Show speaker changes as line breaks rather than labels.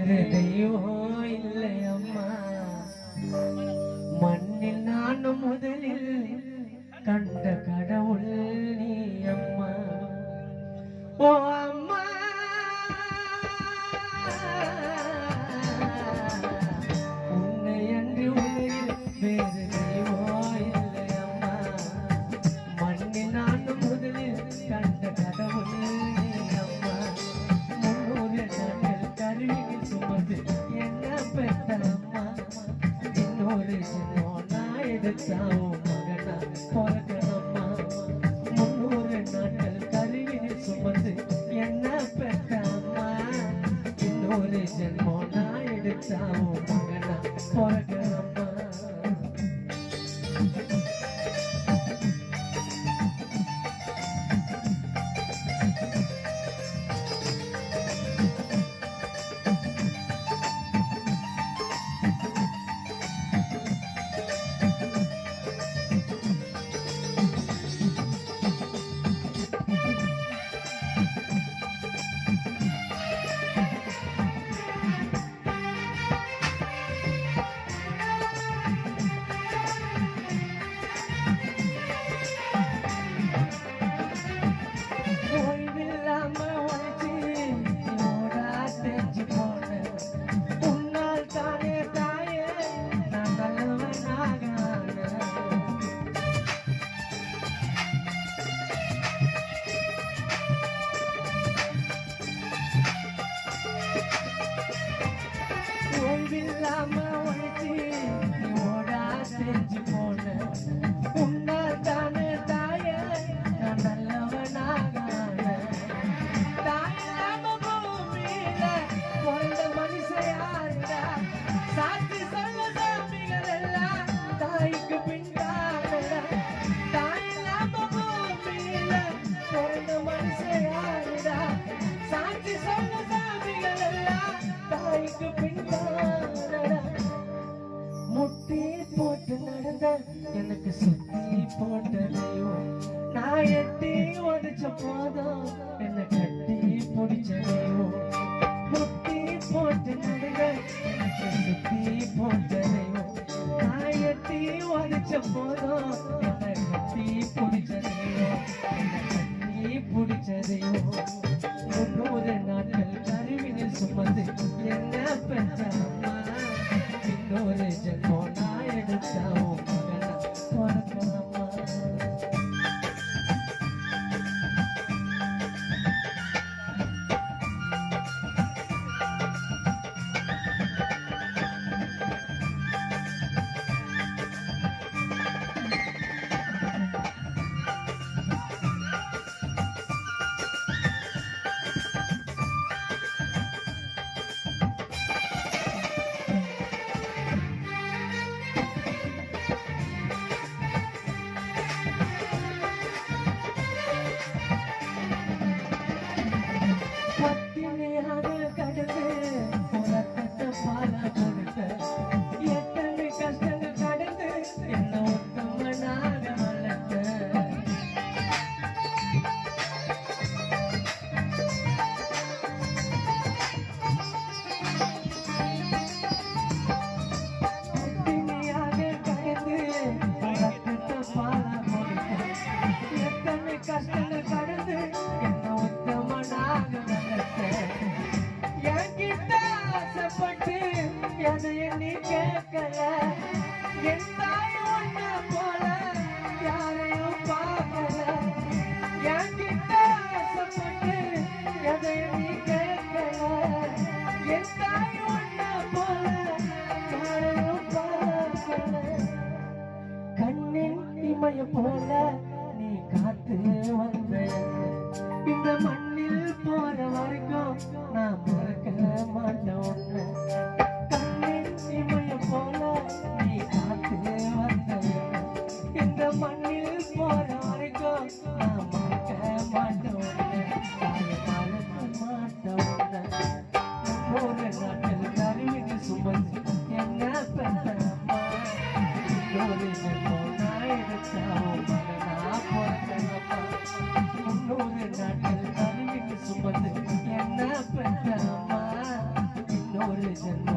வேறு தெய்வம் இல்லை அம்மா. மண்ணில் நானும் முதலில் கண்ட கடவுள் நீ அம்மா. ஓ அம்மா, உன்னை அன்று உலகில் வேறு தெய்வம் இல்லை அம்மா. மண்ணில் நானும் முதலில் கண்ட கடவுள் நீ அம்மா. 300 நாட்கள் கருவினில் சுமந்து என்ன பெற்ற அம்மா. இன்னொரு ஜென்மம் நான் எடுத்தாவும் மகனா பிறக்கணும்மா. 300 நாட்கள் கருவினில் சுமந்து என்ன பெற்ற அம்மா. இன்னொரு ஜென்மம் நான் எடுத்தாவும் மகனா பிறக்கணும்மா. ஓய்வில்லாம உழைச்சி ஓடா செஞ்சு போன உன்னால் தானே தாய நான் நல்லவனாக. தாயில்லாம பூமியில பிறந்த மனுஷன் யாருடா? சாட்சி சொல்ல சாமிகள் எல்லாம் தாய்க்கு பின்தானடா. தாயில்லாம பூமியில பிறந்த மனுஷன் யாருடா? சாட்சி சொல்ல சாமிகள் எல்லாம் தாய்க்கு பின்தானடா. முட்டி போட்டு நடந்த எனக்கு சுத்தி போட்டதையோ நான் எட்டி உடைச்ச போதும் என்ன கட்டி பிடிச்சதையோ. முட்டி போட்டு நடந்த எனக்கு சுத்தி போட்டதையோ நான் எட்டி உடைச்ச போதும் என்ன கட்டி பிடிச்சதையோ. என்ன கட்டி பிடிச்சதையோ. 300 நாட்கள் கருவினில் சுமந்து என்ன பெற்ற அம்மா. இன்னொரு ஜென்மம் நான் எடுத்தாவும் மகனா பிறக்கணும்மா. கஷ்டங்கள் கடந்து என்ன உத்தமனாக என்கிட்ட ஆசைப்பட்டு எதையும் நீ கேட்கல. என் தாய் ஒன்ன போல யாரையும் பார்க்கல. என்கிட்ட ஆசைப்பட்டு எதையும் நீ கேட்கல. என் தாய் ஒன்ன போல யாரையும் பார்க்கல. கண்ணின் இமய போல நீ காத்து வந்த இந்த மண்ணில் போற வரைக்கும் நான் மறக்க மாட்டேன் உன்னை. கண்ணின் இமய போல நீ காத்து வந்த இந்த மண்ணில் போற வரைக்கும் நான் மறக்க மாட்டேன் உன்னை. மறக்க மாட்டேன் உன்னை. 300 நாட்கள் கருவினில் சுமந்து என்ன பெற்ற அம்மா. இன்னொரு ஜென்மம் நான் எடுத்தாவும் மகனா பிறக்கணும்மா. 300 நாட்கள் கருவினில் சுமந்து என்ன பெற்ற அம்மா. இன்னொரு ஒரு ஜென்மம்